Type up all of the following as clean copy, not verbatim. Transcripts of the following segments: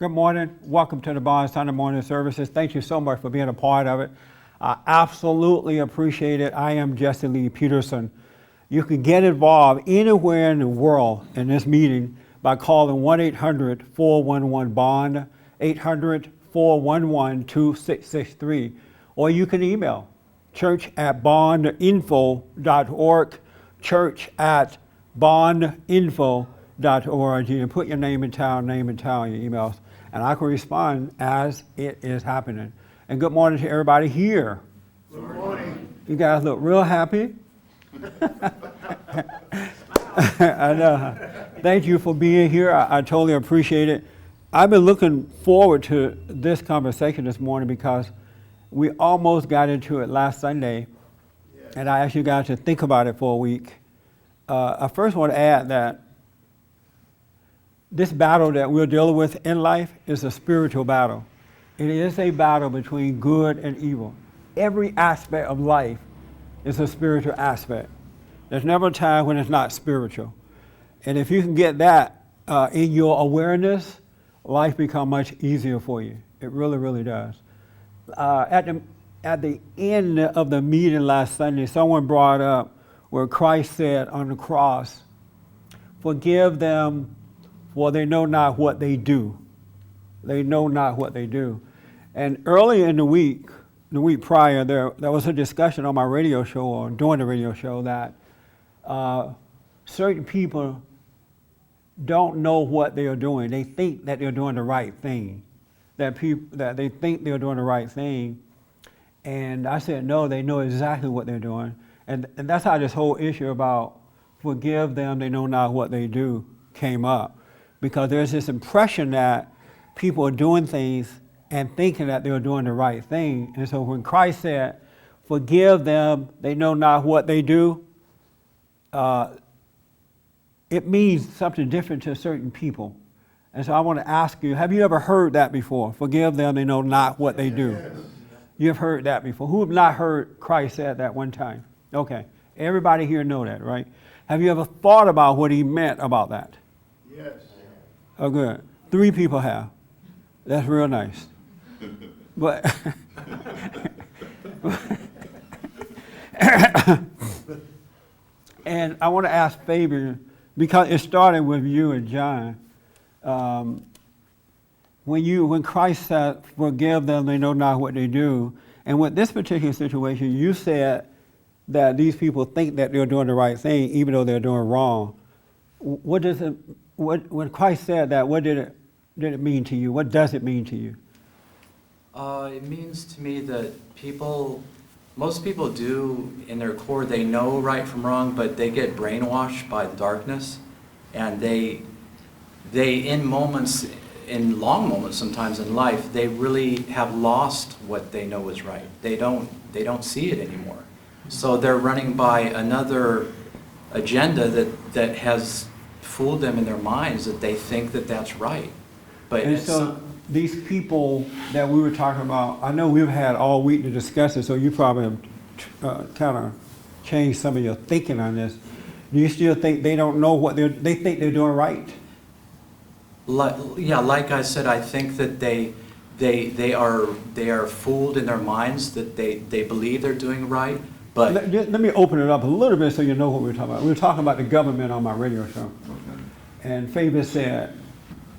Good morning. Welcome to the Bond Sunday morning services. Thank you so much for being a part of it. I absolutely appreciate it. I am Jesse Lee Peterson. You can get involved anywhere in the world in this meeting by calling 1-800-411-BOND, 800-411-2663, or you can email church@bondinfo.org, church@bondinfo.org, and put your name and town in your emails, and I can respond as it is happening. And good morning to everybody here. Good morning. You guys look real happy. I know. Thank you for being here. I totally appreciate it. I've been looking forward to this conversation this morning because we almost got into it last Sunday, and I actually got to think about it for a week. I first want to add that this battle that we're dealing with in life is a spiritual battle. It is a battle between good and evil. Every aspect of life is a spiritual aspect. There's never a time when it's not spiritual. And if you can get that in your awareness, life becomes much easier for you. It really, really does. At the end of the meeting last Sunday, someone brought up where Christ said on the cross, "Forgive them, for they know not what they do." They know not what they do. And earlier in the week prior, there was a discussion on my radio show, or during the radio show, that certain people don't know what they are doing. They think that they're doing the right thing. That they think they're doing the right thing. And I said, no, they know exactly what they're doing. And that's how this whole issue about forgive them, they know not what they do came up. Because there's this impression that people are doing things and thinking that they're doing the right thing. And so when Christ said, forgive them, they know not what they do, it means something different to certain people. And so I want to ask you, have you ever heard that before? Forgive them, they know not what they do. Yes. You've heard that before. Who have not heard Christ say that one time? Okay, everybody here know that, right? Have you ever thought about what he meant about that? Yes. Oh, good. 3 people have. That's real nice. But and I want to ask Fabian, because it started with you and John. When Christ said, "Forgive them; they know not what they do," and with this particular situation, you said that these people think that they're doing the right thing, even though they're doing wrong. What does it? When Christ said that, what did it mean to you? What does it mean to you? It means to me that most people do in their core, they know right from wrong, but they get brainwashed by the darkness, and they in long moments sometimes in life, they really have lost what they know is right. They don't see it anymore. So they're running by another agenda that has fooled them in their minds, that they think that that's right. But and so these people that we were talking about, I know we've had all week to discuss it, so you probably have kind of changed some of your thinking on this. Do you still think they don't know what they think they're doing right? Like I said, I think that they are fooled in their minds, that they believe they're doing right. But let me open it up a little bit so you know what we're talking about. We were talking about the government on my radio show. Okay. And Fabian said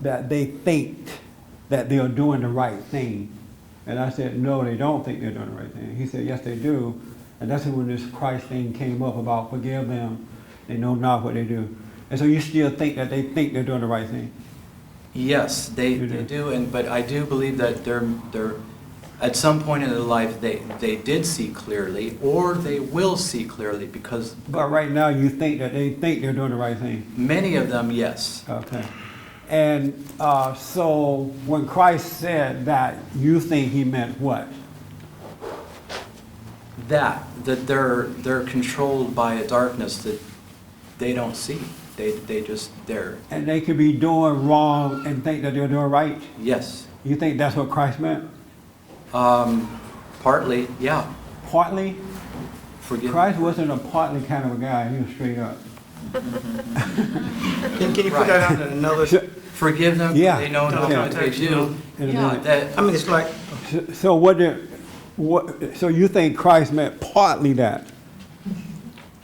that they think that they are doing the right thing. And I said, no, they don't think they're doing the right thing. He said, yes, they do. And that's when this Christ thing came up about forgive them, they know not what they do. And so you still think that they think they're doing the right thing? Yes, they do. But I do believe that they're at some point in their life, they did see clearly, or they will see clearly, because... But right now, you think that they think they're doing the right thing? Many of them, yes. Okay. And so when Christ said that, you think he meant what? That they're controlled by a darkness that they don't see. They're... And they could be doing wrong and think that they're doing right? Yes. You think that's what Christ meant? Partly, yeah. Partly? Forgive. Christ wasn't a partly kind of a guy. He was straight up. Can you put that on another forgive them, Yeah. they know not Okay. what they do. In a Yeah, minute. that, I mean, it's like, So so you think Christ meant partly that?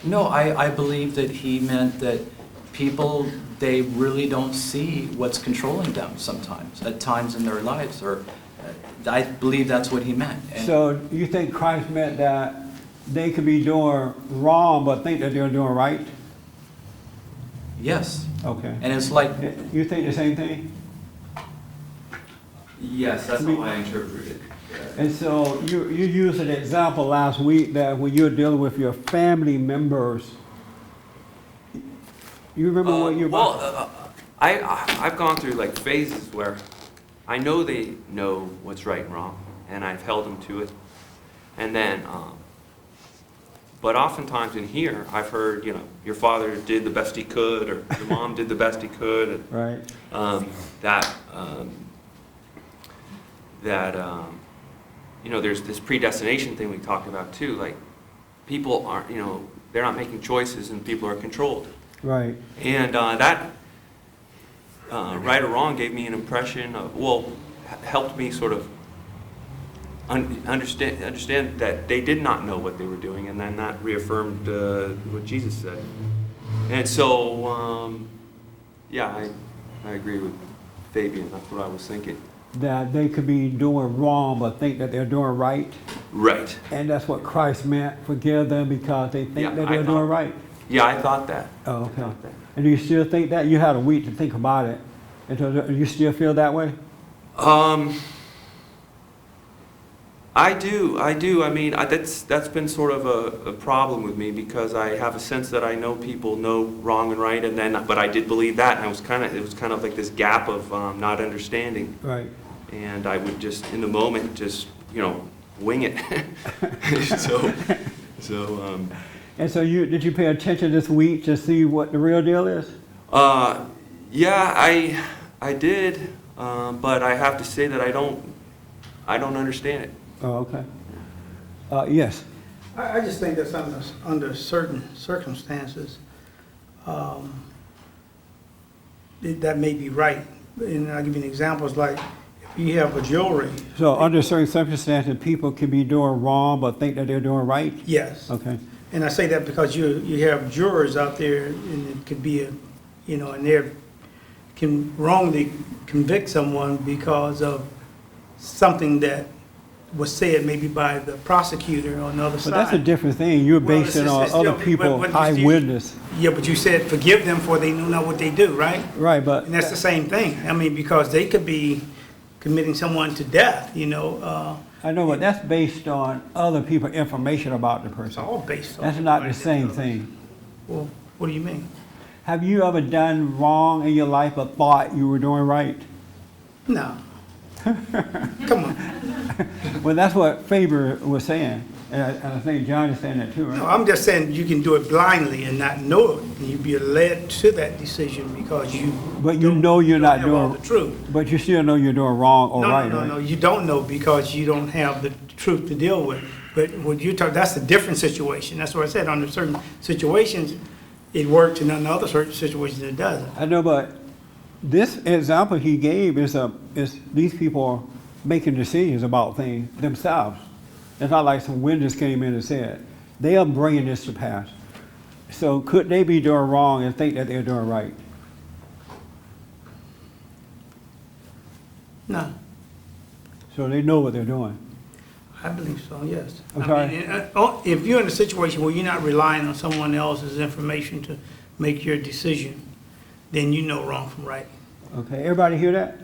no, I believe that he meant that people, they really don't see what's controlling them sometimes, at times in their lives, or I believe that's what he meant. And So you think Christ meant that they could be doing wrong but think that they're doing right? yes, Okay. and it's like, You think the same thing? Yes, that's how I interpret it. And so you used an example last week that when you're dealing with your family members, you remember what you Well, I've gone through like phases where I know they know what's right and wrong, and I've held them to it. And then, but oftentimes in here, I've heard, your father did the best he could, or your mom did the best he could, and, right? there's this predestination thing we talked about too. Like, people aren't, they're not making choices, and people are controlled. Right. And that, right or wrong, gave me an impression of, helped me sort of understand that they did not know what they were doing, and then that reaffirmed what Jesus said. And so, I agree with Fabian. That's what I was thinking. That they could be doing wrong but think that they're doing right. Right. And that's what Christ meant, forgive them because they think Yeah, that I they're thought- doing right. Yeah, I thought that. Oh, I okay. thought that. And do you still think that? You had a week to think about it. And so do you still feel that way? I do. I mean, that's been sort of a problem with me, because I have a sense that I know people know wrong and right, but I did believe that, and it was kind of like this gap of not understanding, Right. and I would just in the moment just wing it. so And so did you pay attention this week to see what the real deal is? yeah, I did, but I have to say that I don't understand it. Oh, okay. Yes. I just think that under certain circumstances, that may be right. And I'll give you an example. It's like, if you have a jewelry, So under certain circumstances, people can be doing wrong but think that they're doing right? yes. Okay. And I say that because you have jurors out there, and it could be and they can wrongly convict someone because of something that was said maybe by the prosecutor on the other But side. that's a different thing. You're Well, basing it's on still- other people, but you- eyewitness. Yeah, but you said forgive them for they know what they do, right? Right, but And that's the same thing. I mean, because they could be committing someone to death, I know, but that's based on other people's information about the it's person. all based on. That's not the same thing. Well, what do you mean? Have you ever done wrong in your life but thought you were doing right? No. Come on. Well, that's what Faber was saying, and I think John is saying that too, No, right? I'm just saying you can do it blindly and not know it. And you'd be led to that decision because you. But you know you're not don't have all doing, the truth. but you still know you're doing wrong or No, right, no, right? no, you don't know because you don't have the truth to deal with. But what you talk, that's a different situation. That's what I said. Under certain situations, it works, and under other certain situations, it doesn't. I know, but this example he gave is these people are making decisions about things themselves. It's not like some witness came in and said, they are bringing this to pass. So could they be doing wrong and think that they're doing right? No, So they know what they're doing. I believe so, yes. I'm I sorry? mean, if you're in a situation where you're not relying on someone else's information to make your decision, then you know wrong from right. Okay, everybody hear that?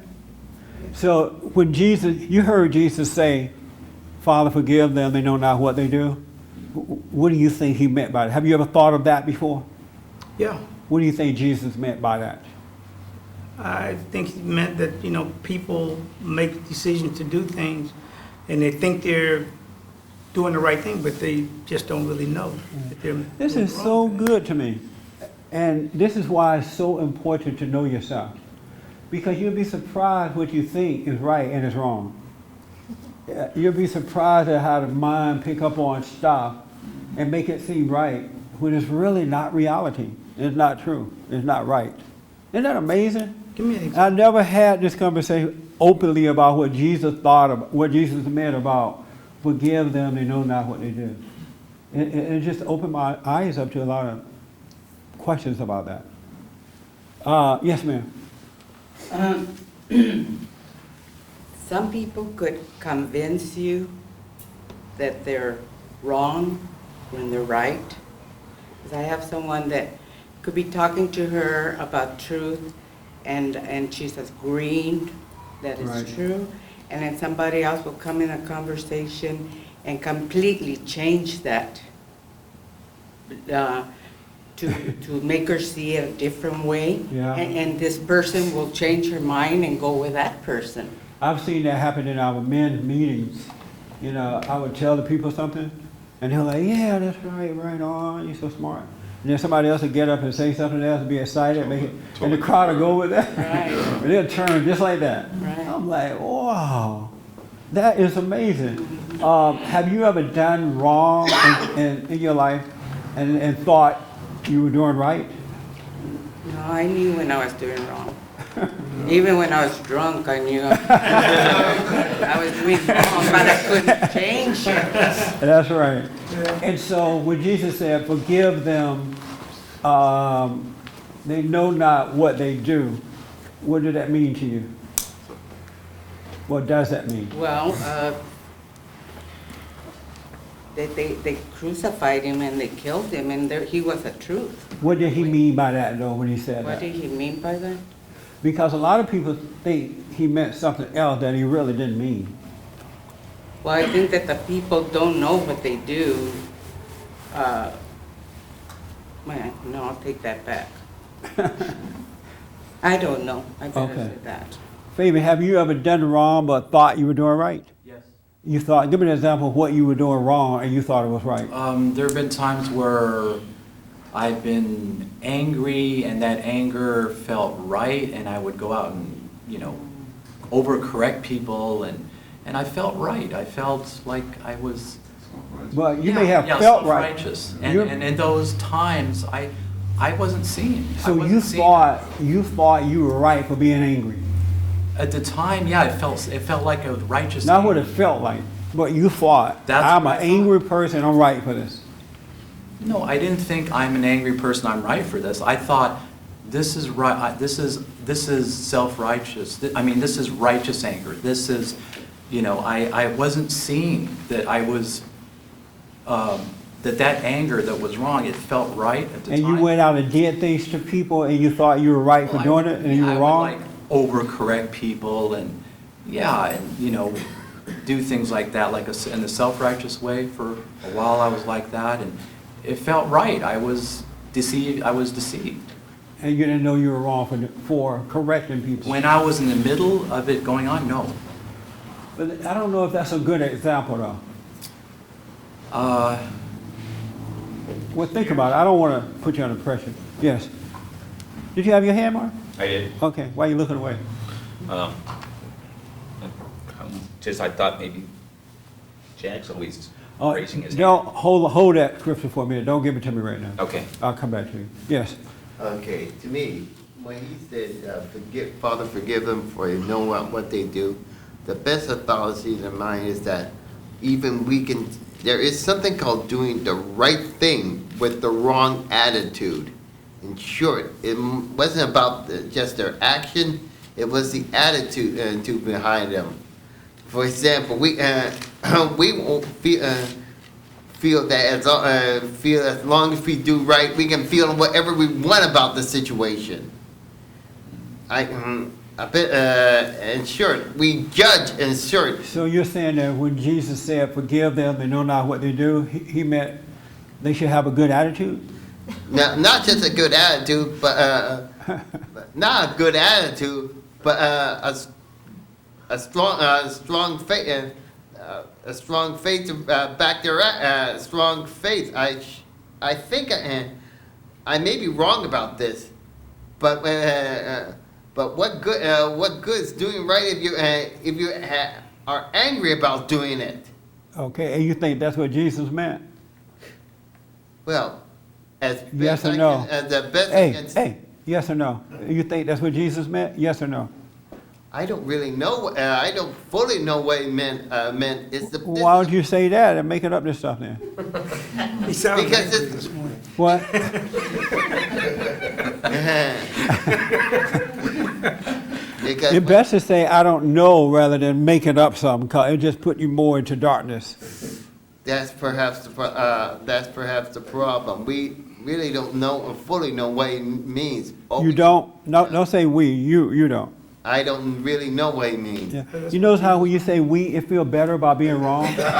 So when you heard Jesus say, Father, forgive them, they know not what they do. What do you think he meant by that? Have you ever thought of that before? Yeah, What do you think Jesus meant by that? I think it meant that, people make decisions to do things, and they think they're doing the right thing, but they just don't really know that they're This doing is the so wrong thing. good to me. And this is why it's so important to know yourself. Because you'll be surprised what you think is right and is wrong. You'll be surprised at how the mind pick up on stuff and make it seem right when it's really not reality. It's not true. It's not right. Isn't that amazing? Give me an I example. never had this conversation openly about what Jesus thought about, what Jesus meant about forgive them, they know not what they do. It just opened my eyes up to a lot of questions about that. Yes, ma'am. Some people could convince you that they're wrong when they're right. 'Cause I have someone that could be talking to her about truth and she's agreeing that it's Right. true. And then somebody else will come in a conversation and completely change that to make her see it a different way. Yeah. And this person will change her mind and go with that person. I've seen that happen in our men's meetings. You know, I would tell the people something, and they're like, yeah, that's right, right on, you're so smart. And then somebody else would get up and say something else and be excited, make it, and the crowd would go with that. Right. And they'll turn just like that. Right. I'm like, wow, that is amazing. Have you ever done wrong in your life and thought you were doing right? No, I knew when I was doing wrong. Even when I was drunk, I knew I was doing wrong, but I couldn't change it. That's right. And so when Jesus said, forgive them, they know not what they do, what did that mean to you? What does that mean? Well, they crucified him and they killed him, and he was the truth. What did he mean by that, though, when he said What that? did he mean by that? Because a lot of people think he meant something else that he really didn't mean. Well, I think that the people don't know what they do. No, I'll take that back. I don't know. I better Okay. say that. Fabian, have you ever done wrong but thought you were doing right? Yes. You thought, give me an example of what you were doing wrong and you thought it was right. There have been times where I've been angry and that anger felt right, and I would go out and, overcorrect people, and I felt right. I felt like I was... Well, you may have yeah, felt right. self-righteous. You're- And in those times, I wasn't seen. I So wasn't you seen. thought you were right for being angry. At the time, yeah, it felt like a righteous Not what anger. it felt like, but you thought, That's I'm what an I thought. angry person, I'm right for this. No, I didn't think I'm an angry person, I'm right for this. I thought, this is right, this is self-righteous. This is righteous anger. This is, I wasn't seeing that I was, that anger that was wrong, it felt right at the And time. you went out and did things to people and you thought you were right for doing it and you were wrong? I would overcorrect people and, do things like that, like in a self-righteous way. For a while I was like that, and it felt right. I was deceived. And you didn't know you were wrong for correcting people. When I was in the middle of it going on, no. But I don't know if that's a good example though. Well, think about it. I don't want to put you under pressure. Yes. Did you have your hand, Mark? I did. Okay. Why are you looking away? I thought maybe Jack's always Oh, raising his hand. don't hold that scripture for a minute. Don't give it to me right now. Okay. I'll come back to you. Yes. Okay, to me, when he said, Father, forgive them for they know what they do, the best authority in mind is that even there is something called doing the right thing with the wrong attitude. In short, it wasn't about just their action, it was the attitude behind them. For example, we won't feel that as long as we do right, we can feel whatever we want about the situation. In short, we judge in short. So you're saying that when Jesus said, forgive them, they know not what they do, he meant they should have a good attitude? Now, not just a good attitude, but not a good attitude, but a strong faith. A strong faith to back their strong faith. I think I may be wrong about this, but what good is doing right if you are angry about doing it? Okay, and you think that's what Jesus meant? Well, as Yes best or no? as the best I Hey, can. hey, Yes or no? You think that's what Jesus meant? Yes or no? I don't really know. I don't fully know what he meant. It's the Why would you say that and making up this stuff then? He sounds Because angry it's- this morning. What? because It's best to say I don't know rather than making up something, cause it just put you more into darkness. that's perhaps the problem. We really don't know or fully know what he means. You don't? No, don't say we. You don't. I don't really know what he means. Yeah. You notice how when you say we, it feel better about being wrong? That's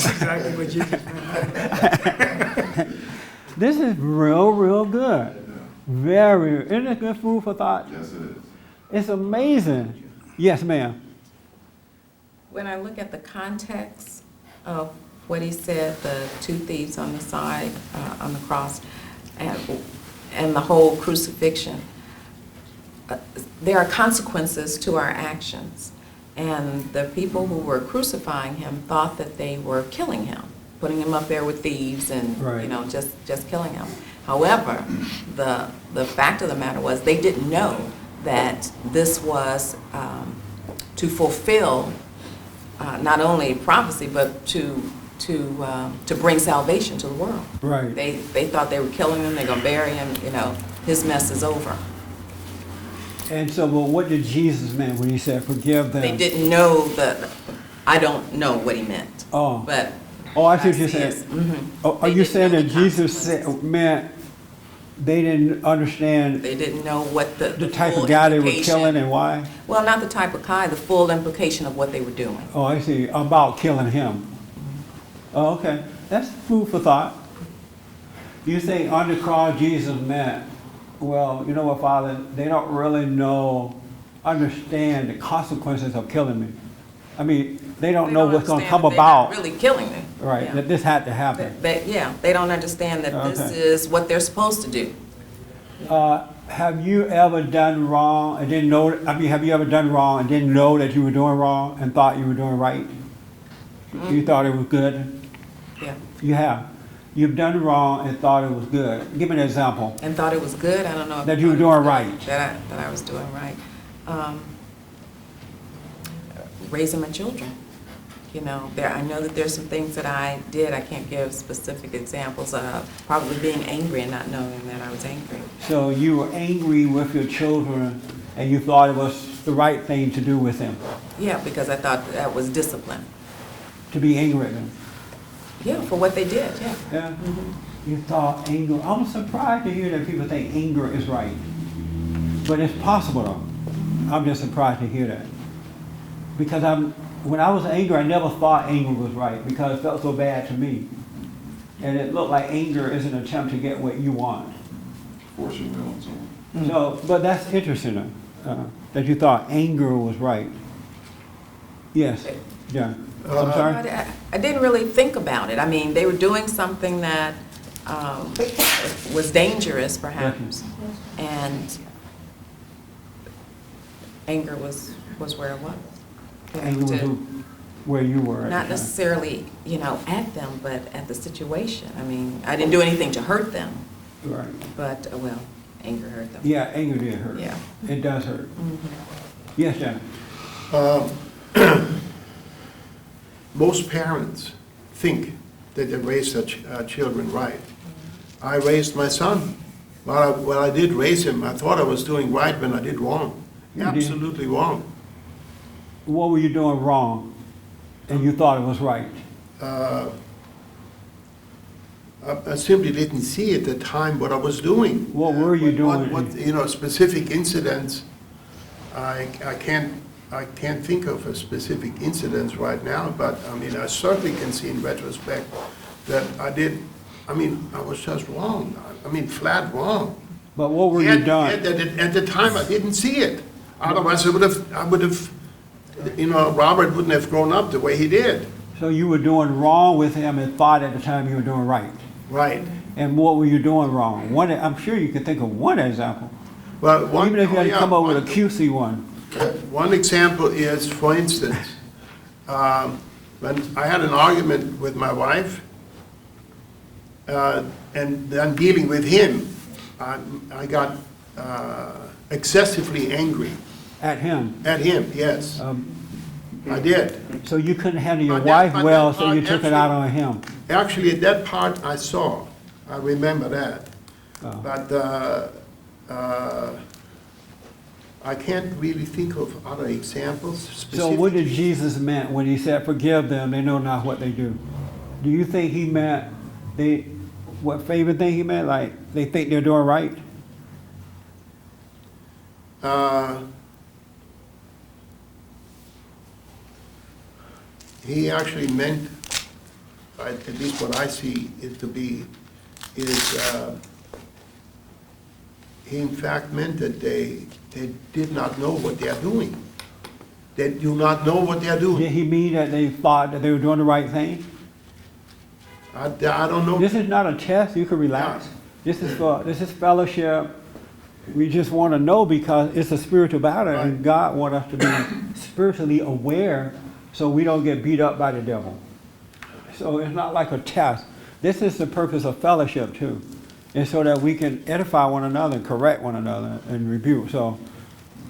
exactly what Jesus meant. This is real good. Very. Isn't it good food for thought? Yes, it is. It's amazing. Yes, ma'am. When I look at the context of what he said, the two thieves on the side, on the cross, and the whole crucifixion, there are consequences to our actions. And the people who were crucifying him thought that they were killing him, putting him up there with thieves and, Right. you know, just killing him. However, the fact of the matter was they didn't know that this was to fulfill not only prophecy, but to bring salvation to the world. Right. They thought they were killing him, they're gonna bury him, you know, his mess is over. And so, well, what did Jesus mean when he said forgive them? They didn't know I don't know what he meant. Oh. But. Oh, I see what you're see saying. is- mhm. Oh, are They you didn't saying know that the Jesus consequences. meant they didn't understand They didn't know what the type full of guy they were implication- killing and why? Well, not the type of guy, the full implication of what they were doing. Oh, I see. About killing him. Oh, okay. That's food for thought. You think on the cross Jesus meant, well, you know what, Father, they don't really understand the consequences of killing me. I mean, they don't know what's going to come understand that about. they're not really killing me. Right, Yeah. that this had to happen. They don't understand that this Okay. is what they're supposed to do. Have you ever done wrong and didn't know, have you ever done wrong and didn't know that you were doing wrong and thought you were doing right? You thought it was good? Yeah. You have. You've done wrong and thought it was good. Give me an example. And thought it was good, I don't know. if That I you were thought it was doing good, right. That I was doing right. Raising my children. You know, I know that there's some things that I did, I can't give specific examples of, probably being angry and not knowing that I was angry. So you were angry with your children and you thought it was the right thing to do with them, Yeah, because I thought that was discipline. to be angry at them. Yeah, for what they did, yeah. Yeah? You thought anger, I'm surprised to hear that people think anger is right. But it's possible though. I'm just surprised to hear that. Because when I was angry, I never thought anger was right because it felt so bad to me. And it looked like anger is an attempt to get what you want. Force your will on someone. So, but that's interesting that you thought anger was right. Yes, yeah. I'm sorry? I didn't really think about it. I mean, they were doing something that was dangerous, perhaps, and anger was where it was. You know, Anger was to- where you were at Not the time. necessarily, you know, at them, but at the situation. I mean, I didn't do anything to hurt them, Right. but, well, anger hurt them. Yeah, anger did hurt. Yeah. It does hurt. Yes, John. Most parents think that they raise their children right. I raised my son. Well, I did raise him. I thought I was doing right when I did wrong. You did? Absolutely wrong. What were you doing wrong and you thought it was right? I simply didn't see at the time what I was doing. What were you doing? What specific incidents, I can't think of a specific incident right now, but I mean, I certainly can see in retrospect that I was just wrong. I mean, flat wrong. But what were you Yet doing? at the time, I didn't see it. Otherwise, I would have, Robert wouldn't have grown up the way he did. So you were doing wrong with him and thought at the time you were doing right. Right. And what were you doing wrong? I'm sure you could think of one example. Well, Even if you had to come up with a cutesy one. One example is, for instance, when I had an argument with my wife, and then dealing with him, I got excessively angry At him. at him, yes, I did. So you couldn't handle your On that- wife on well, that so you part, took it out on him. Actually, that part I saw, I remember that. Oh. But I can't really think of other examples So specifically. what did Jesus meant when he said, forgive them, they know not what they do? Do you think he meant, what favorite thing he meant, like they think they're doing right? He actually meant, at least what I see it to be, is he in fact meant that they did not know what they are doing. They do not know what they are Did doing. he mean that they thought that they were doing the right thing? I don't know. This is not a test, you can relax. This is fellowship. We just want to know because it's a spiritual battle and Right. God wants us to be spiritually aware so we don't get beat up by the devil. So it's not like a test. This is the purpose of fellowship too. And so that we can edify one another and correct one another and rebuke. So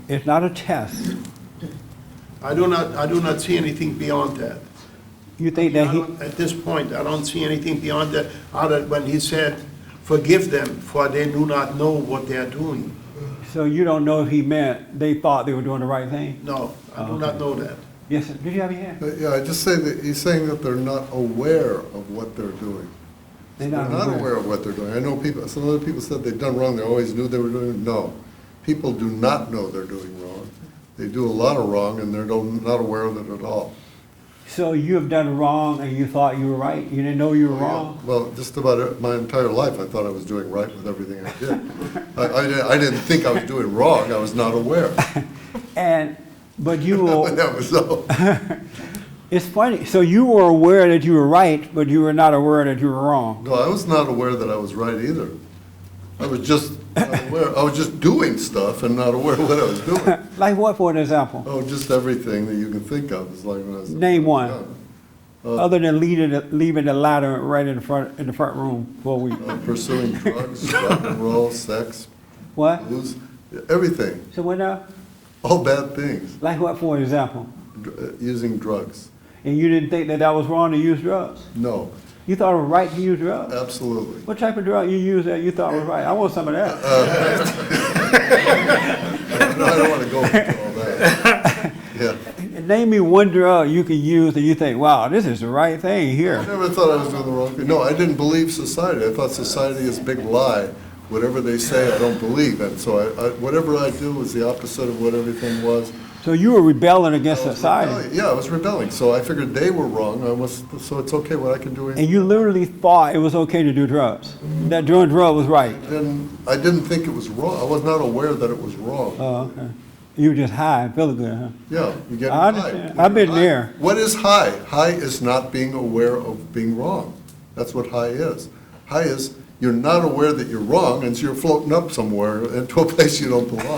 it's not a test. I do not see anything beyond that. You think that he, At this point, I don't see anything beyond that, other when he said, forgive them, for they do not know what they are doing. so you don't know if he meant they thought they were doing the right thing? No, I do Oh, not okay. know that. Yes, sir. Did you have your hand? Yeah, I just say that he's saying that they're not aware of what they're doing. They're They're not not aware. aware of what they're doing. I know people, some other people said they'd done wrong, they always knew they were doing it. No. People do not know they're doing wrong. They do a lot of wrong and they're not aware of it at all. So you have done wrong and you thought you were right? You didn't know you were wrong? Well, just about my entire life, I thought I was doing right with everything I did. I didn't think I was doing wrong, I was not aware. But you were, That was all. it's funny, so you were aware that you were right, but you were not aware that you were wrong. No, I was not aware that I was right either. I was just not aware, I was just doing stuff and not aware of what I was doing. Like what, for an example? Oh, just everything that you can think of is like when I was. Name one. young. Other than leaving the ladder right in the front room for a week. Pursuing drugs, rock and roll, sex, What? booze, everything, So what now? all bad things. Like what, for an example? Using drugs. And you didn't think that that was wrong to use drugs? No, You thought it was right to use drugs? absolutely. What type of drug you used that you thought was right? I want some of that. No, I don't want to go into all that. Yeah. Name me one drug you can use that you think, wow, this is the right thing I here. never thought I was doing the wrong thing. No, I didn't believe society. I thought society is a big lie. Whatever they say, I don't believe. And so whatever I do is the opposite of what everything was. So you were rebelling against I was society. rebelling. Yeah, I was rebelling. So I figured they were wrong. So it's okay what I can do. And you literally thought it was okay to do drugs. That doing drugs was right. I didn't think it was wrong. I was not aware that it was wrong. Oh, okay. You were just high and feeling good, huh? Yeah, you get I high. understand. I've been High. there. What is high? High is not being aware of being wrong. That's what high is. High is you're not aware that you're wrong, and so you're floating up somewhere into a place you don't belong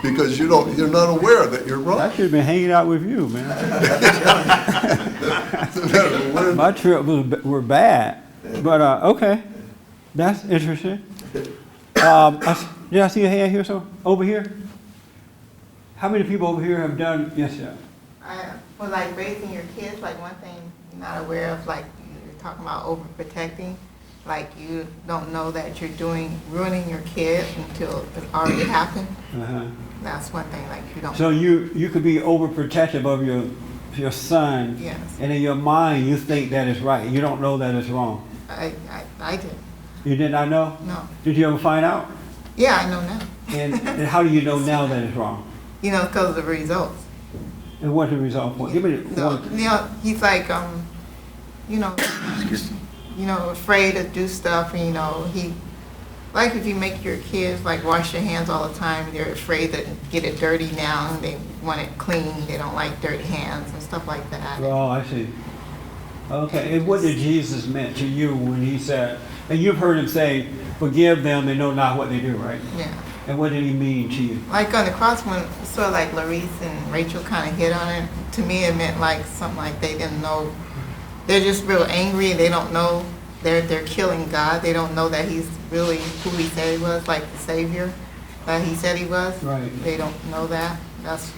because you're not aware that you're I wrong. should have been hanging out with you, man. My trip were bad, but okay, that's interesting. Did I see a hand here? So over here. How many people over here have done? Yes, sir. For like raising your kids, like one thing you're not aware of, like you're talking about overprotecting, like you don't know that you're ruining your kid until it already happened. Uh-huh. That's one thing, like you don't. So you could be overprotective of your son, Yes. and in your mind you think that is right. You don't know that it's wrong. I did. You did not know? No. Did you ever find out? Yeah, I know now. And how do you know now that it's wrong? You know, because of the results. And what's the result? Well, give me the No, one. you know, he's like, you know, afraid to do stuff. And, you know, like if you make your kids like wash their hands all the time, they're afraid to get it dirty now, and they want it clean. They don't like dirty hands and stuff like that. Oh, I see. Okay, and what did Jesus meant to you when he said, and you've heard him say, forgive them, they know not what they do, right? Yeah. And what did he mean to you? Like on the cross, when sort of like Larice and Rachel kind of hit on it, to me it meant like something like they didn't know. They're just real angry and they don't know they're killing God. They don't know that he's really who he said he was, like the Savior that he said he was. Right. They don't know that. That's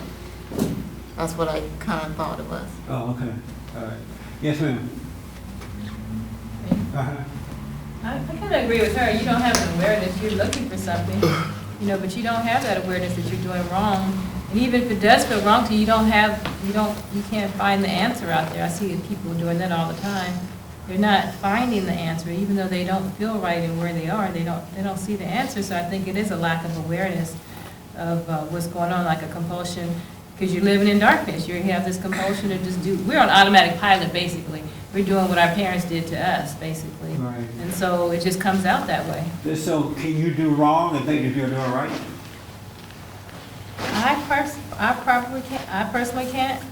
what I kind of thought it was. Oh, okay. All right. Yes, ma'am. Uh-huh. I kind of agree with her. You don't have an awareness. You're looking for something, but you don't have that awareness that you're doing wrong. And even if it does feel wrong to you, you can't find the answer out there. I see people doing that all the time. They're not finding the answer, even though they don't feel right in where they are. They don't see the answer. So I think it is a lack of awareness of what's going on, like a compulsion, because you're living in darkness. You have this compulsion to just do. We're on automatic pilot, basically. We're doing what our parents did to us, basically. Right. And so it just comes out that way. So can you do wrong and think that you're doing right? I personally can't. I'm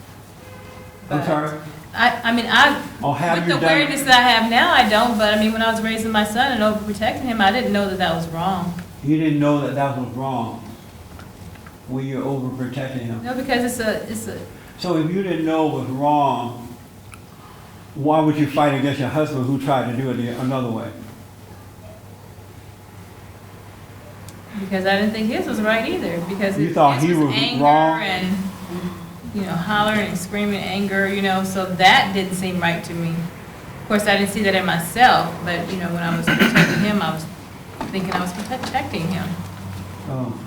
but sorry? Or have With you the done- awareness that I have now, I don't, but when I was raising my son and overprotecting him, I didn't know that that was wrong. You didn't know that that was wrong when you're overprotecting him. No, because it's a, So if you didn't know it was wrong, why would you fight against your husband who tried to do it another way? because I didn't think his was right either, because You thought his he was anger wrong? and, hollering and screaming anger, so that didn't seem right to me. Of course, I didn't see that in myself, but, when I was protecting him, I was thinking I was protecting him. Oh.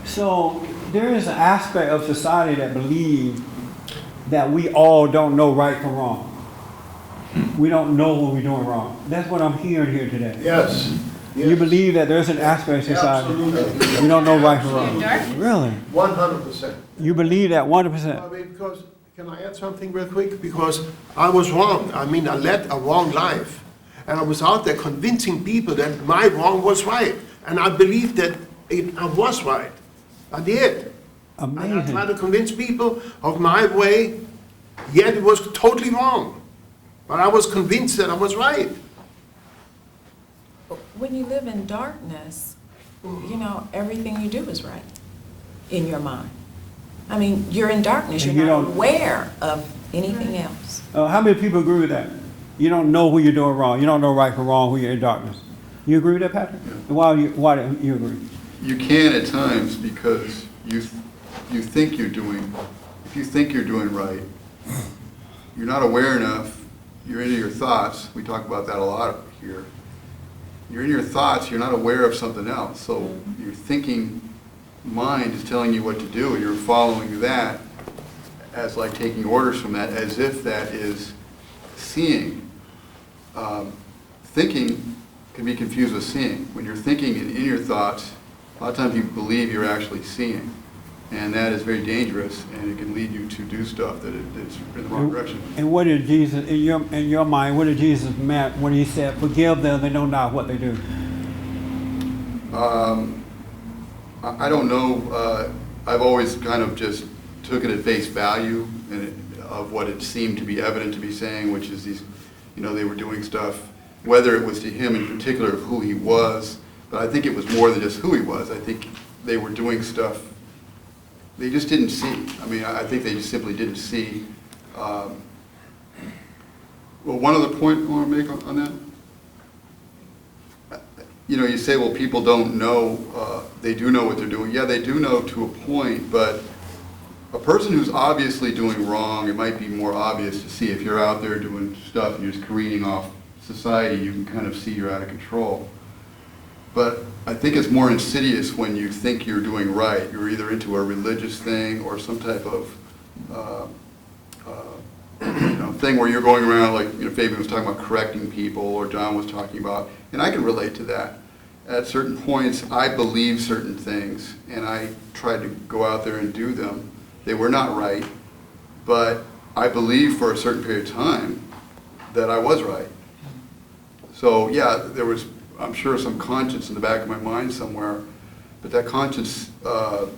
So there is an aspect of society that believes that we all don't know right from wrong. We don't know when we're doing wrong. That's what I'm hearing here today. Yes. You believe that there's an aspect of society we don't know right from wrong. Really? 100%. You believe that 100%? Because, can I add something real quick? Because I was wrong. I led a wrong life. And I was out there convincing people that my wrong was right. And I believed that I was right. I did. And I Amazing. tried to convince people of my way, yet it was totally wrong. But I was convinced that I was right. When you live in darkness, everything you do is right in your mind. You're in darkness. And You're you not don't- aware of anything else. How many people agree with that? You don't know who you're doing wrong. You don't know right from wrong when you're in darkness. You agree with that, Patrick? Why do you agree? You can at times because you think you're doing, if you think you're doing right, you're not aware enough, you're into your thoughts, we talk about that a lot here. You're in your thoughts, you're not aware of something else, so your thinking mind is telling you what to do, and you're following that as like taking orders from that, as if that is seeing. Thinking can be confused with seeing. When you're thinking and in your thoughts, a lot of times you believe you're actually seeing, and that is very dangerous, and it can lead you to do stuff that is in the wrong direction. And what did Jesus, in your mind, what did Jesus meant when he said, forgive them, they know not what they do? I don't know. I've always kind of just took it at face value of what it seemed to be evident to be saying, which is these, they were doing stuff, whether it was to him in particular of who he was, but I think it was more than just who he was. I think they were doing stuff they just didn't see. I think they just simply didn't see. Well, one other point I want to make on that. You say, well, people don't know, they do know what they're doing. Yeah, they do know to a point, but a person who's obviously doing wrong, it might be more obvious to see. If you're out there doing stuff and you're just careening off society, you can kind of see you're out of control. But I think it's more insidious when you think you're doing right. You're either into a religious thing or some type of thing where you're going around, like Fabian was talking about correcting people, or John was talking about, and I can relate to that. At certain points, I believe certain things, and I tried to go out there and do them. They were not right, but I believed for a certain period of time that I was right. So yeah, there was, I'm sure, some conscience in the back of my mind somewhere, but that conscience, was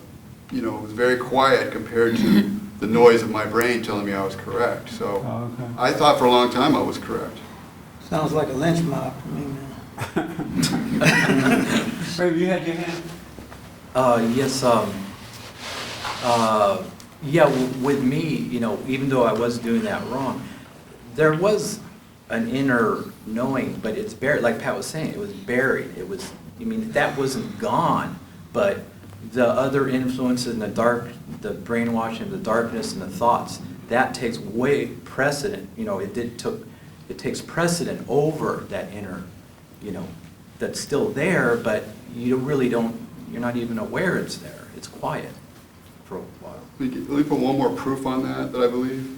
very quiet compared to the noise of my brain telling me I was correct. So okay. I thought for a long time I was correct. Sounds like a lynch mob to me, man. Baby, you had your hand? Yes, with me, even though I was doing that wrong, there was an inner knowing, but it's buried, like Pat was saying, it was buried. It was, I mean, that wasn't gone, but the other influences in the dark, the brainwashing, the darkness and the thoughts, that takes way precedent, you know, it takes precedent over that inner, you know, that's still there, but you really don't, you're not even aware it's there. It's quiet for a while. Let me put one more proof on that I believe.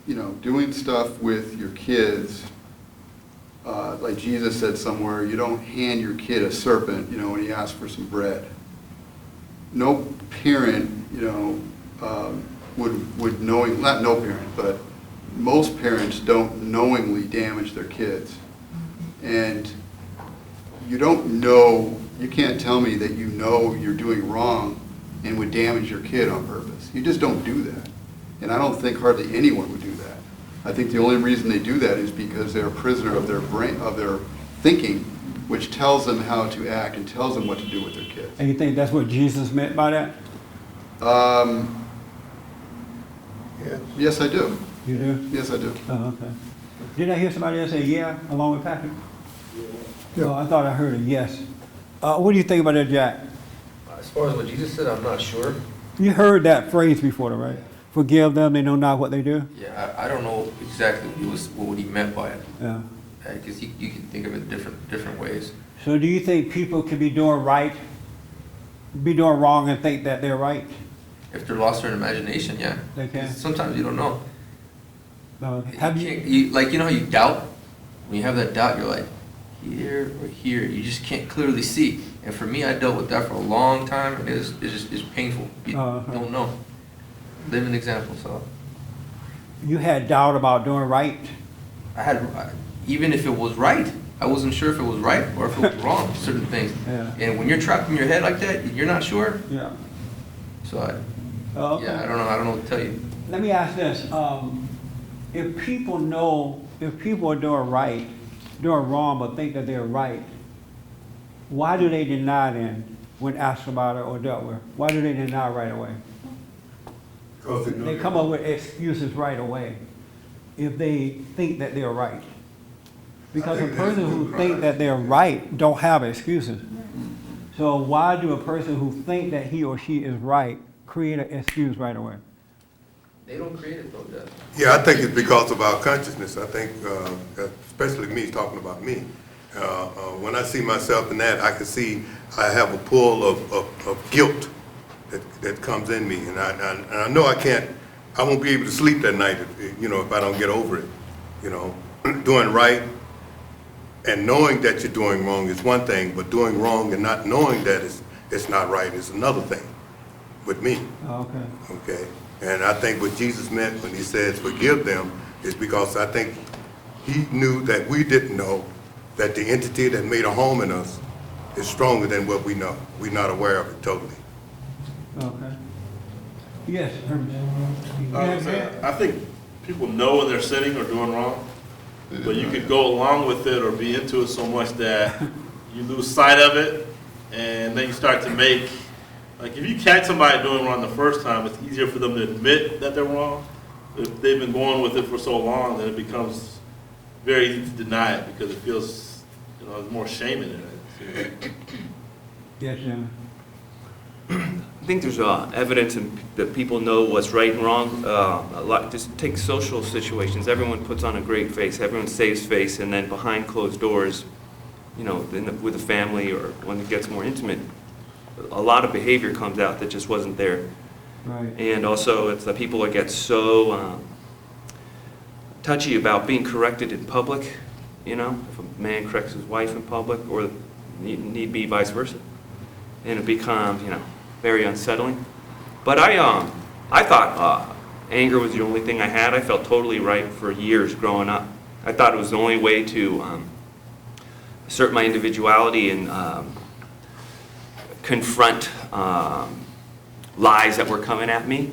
You know, doing stuff with your kids, like Jesus said somewhere, you don't hand your kid a serpent, you know, when he asks for some bread. No parent, you know, would knowing, not no parent, but most parents don't knowingly damage their kids. And you don't know, you can't tell me that you know you're doing wrong and would damage your kid on purpose. You just don't do that. And I don't think hardly anyone would do that. I think the only reason they do that is because they're a prisoner of their brain, of their thinking, which tells them how to act and tells them what to do with their kids. And you think that's what Jesus meant by that? Yes, I do. You do? Yes, I do. Oh, okay. Did I hear somebody else say yeah, along with Patrick? Yeah. Oh, I thought I heard a yes. What do you think about that, Jack? As far as what Jesus said, I'm not sure. You heard that phrase before, though, right? Forgive them, they know not what they do? Yeah, I don't know exactly what he meant by it. Yeah. Because you can think of it different ways. So do you think people can be doing wrong and think that they're right? If they're lost their imagination, yeah. They can? Sometimes you don't know. Have you know how you doubt? When you have that doubt, you're like, here or here. You just can't clearly see. And for me, I dealt with that for a long time, and it's painful. You don't know. Live an example, so. You had doubt about doing right? Even if it was right, I wasn't sure if it was right or if it was wrong, certain things. Yeah. And when you're trapped in your head like that, you're not sure. Yeah. So okay. yeah, I don't know what to tell you. Let me ask this. If people are doing wrong but think that they're right, why do they deny then when asked about it or dealt with? Why do they deny right away? They come up with excuses right away if they think that they're right. Because a person who thinks that they're right don't have excuses. So why do a person who thinks that he or she is right create an excuse right away? They don't create it though, Jeff. Yeah, I think it's because of our consciousness. I think, especially me, talking about me. When I see myself in that, I can see I have a pull of guilt that comes in me, and I know I won't be able to sleep that night, if I don't get over it. Doing right and knowing that you're doing wrong is one thing, but doing wrong and not knowing that it's not right is another thing with me. Okay. And I think what Jesus meant when he says forgive them is because I think he knew that we didn't know that the entity that made a home in us is stronger than what we know. We're not aware of it totally. Okay. Yes. I think people know when they're sinning or doing wrong, but you could go along with it or be into it so much that you lose sight of it, and then you start to make, like if you catch somebody doing wrong the first time, it's easier for them to admit that they're wrong. If they've been going with it for so long, then it becomes very easy to deny it because it feels, there's more shame in it. Yes, Jim. I think there's evidence that people know what's right and wrong. Just take social situations. Everyone puts on a great face. Everyone saves face, and then behind closed doors, with a family or when it gets more intimate, a lot of behavior comes out that just wasn't there. Right. And also, it's that people get so touchy about being corrected in public. If a man corrects his wife in public, or need be vice versa, and it becomes very unsettling. But I thought anger was the only thing I had. I felt totally right for years growing up. I thought it was the only way to assert my individuality and confront lies that were coming at me.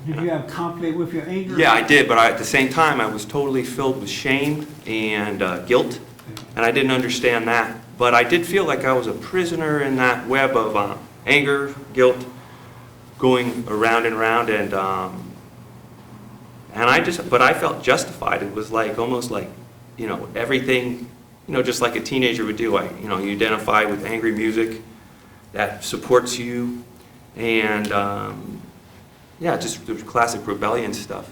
Did you have conflict with your anger? Yeah, I did, but at the same time, I was totally filled with shame and guilt, and I didn't understand that. But I did feel like I was a prisoner in that web of anger, guilt, going around and around, and but I felt justified. It was like, almost like, you know, everything, you know, just like a teenager would do. You know, you identify with angry music that supports you, and yeah, just the classic rebellion stuff.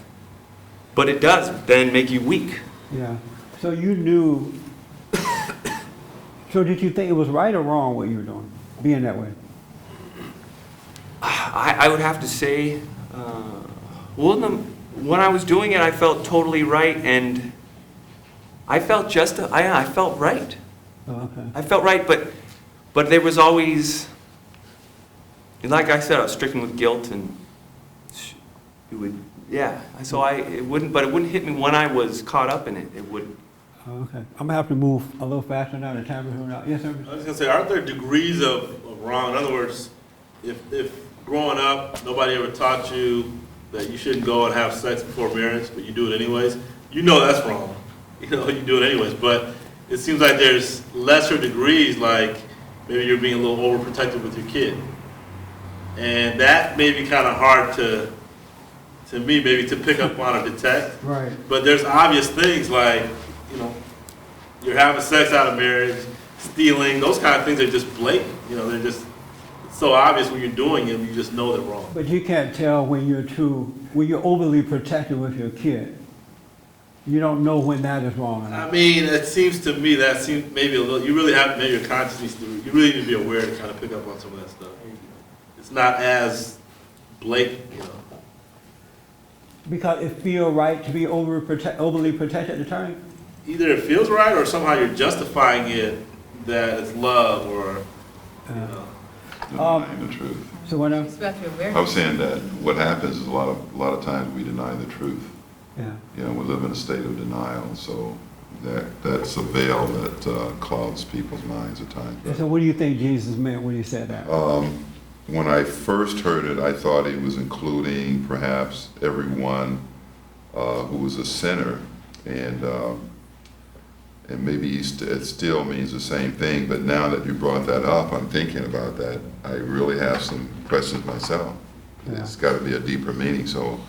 But it does then make you weak. Yeah. So you knew, so did you think it was right or wrong what you were doing, being that way? I would have to say, well, when I was doing it, I felt totally right, and I felt I felt right. Oh, okay. I felt right, but there was always, like I said, I was stricken with guilt, and it would, yeah. So it wouldn't hit me when I was caught up in it. It wouldn't. Oh, okay. I'm gonna have to move a little faster now. The time is running out. Yes, sir. I was gonna say, aren't there degrees of wrong? In other words, if growing up, nobody ever taught you that you shouldn't go and have sex before marriage, but you do it anyways, you know that's wrong. You know, you do it anyways. But it seems like there's lesser degrees, like maybe you're being a little overprotective with your kid. And that may be kind of hard to me, maybe to pick up on or detect. Right. But there's obvious things like, you know, you're having sex out of marriage, stealing, those kind of things are just blatant. You know, they're just so obvious when you're doing it, you just know they're wrong. But you can't tell when you're overly protective with your kid. You don't know when that is wrong or not. I mean, it seems to me that seems maybe a little, you really have, maybe your conscience needs to, you really need to be aware to kind of pick up on some of that stuff. It's not as blatant, you know. Because it feels right to be overly protected at the time? Either it feels right or somehow you're justifying it that it's love or, you know. Denying the truth. So what It's about your awareness. I was saying that what happens is a lot of times we deny the truth. Yeah. You know, we live in a state of denial, so that's a veil that clouds people's minds at times. And so what do you think Jesus meant when he said that? When I first heard it, I thought he was including perhaps everyone who was a sinner, and maybe it still means the same thing. But now that you brought that up, I'm thinking about that. I really have some questions myself. Yeah. It's got to be a deeper meaning, so